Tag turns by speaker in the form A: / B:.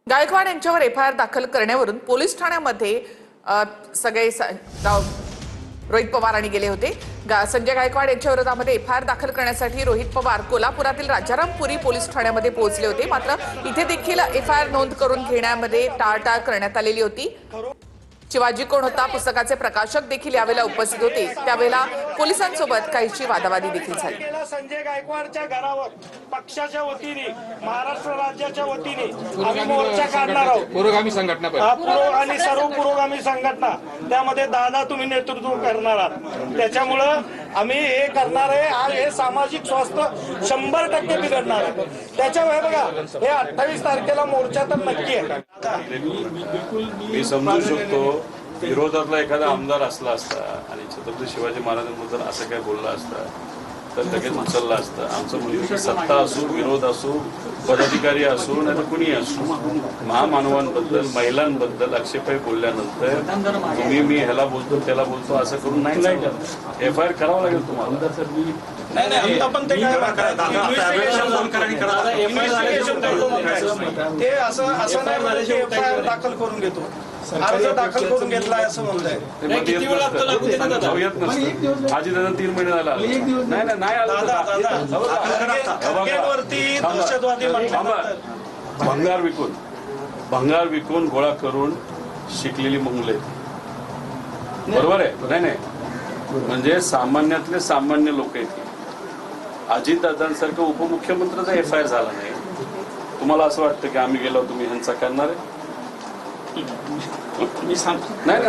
A: गायकवाड यांच्यावर एफआयआर दाखल करण्यावरून पोलीस ठाण्यामध्ये सगळे रोहित पवार आणि गेले होते। संजय गायकवाड यांच्या विरोधामध्ये एफआयआर दाखल करण्यासाठी रोहित पवार कोल्हापुरातील राजारामपुरी पोलीस ठाण्यामध्ये पोहोचले होते। मात्र इथे देखील एफआयआर नोंद करून घेण्यामध्ये टाळाटाळ करण्यात आलेली होती। शिवाजी कोण होता पुस्तकाचे प्रकाशक देखील यावेळेला उपस्थित होते। त्यावेळेला पोलिसांसोबत काहीशी वादावादी देखील झाली।
B: संजय गायकवाडच्या घरावर पक्षाच्या वतीने महाराष्ट्र राज्याच्या वतीने आम्ही मोर्चा काढणार आहोत।
C: पुरोगामी संघटना
B: आणि सर्व पुरोगामी संघटना त्यामध्ये दादा तुम्ही नेतृत्व करणार आहात। त्याच्यामुळे आम्ही हे करणार आहे। आज हे सामाजिक स्वास्थ्य 100% बिघडणार आहे। त्याच्यामुळे बघा हे 28 तारखेला मोर्चा तर नक्की आहे।
D: मी समजू शकतो विरोधातला एखादा आमदार असला असता आणि छत्रपती शिवाजी महाराजांबद्दल असं काय बोलला असता तर लगेच उचलला असतं। आमचं म्हणणं की सत्ता असो विरोध असो पदाधिकारी असो नाही तर कुणी असो महामानवांबद्दल महिलांबद्दल आक्षेपार्ह बोलल्यानंतर तुम्ही मी ह्याला बोलतो त्याला बोलतो असं करून नाही करत। एफआयआर करावं लागेल तुम्हाला।
B: नाही आपण ते काय ते असं नाही एफआयआर दाखल करून घेतो अर्ज दाखल करून घेतलाय असं म्हणताय।
D: आजी दादा 3 महिने झाला नाही
B: दहशतवादी
D: भंगार विकून गोळा करून शिकलेली मुले बरोबर आहे नाही म्हणजे सामान्यातले सामान्य लोक आहेत। अजितदादांसारखं उपमुख्यमंत्र्याचा एफआयआर झाला नाही। तुम्हाला असं वाटतं की आम्ही गेलो तुम्ही ह्यांचा करणार आहे?
B: मी सांगतो
D: नाही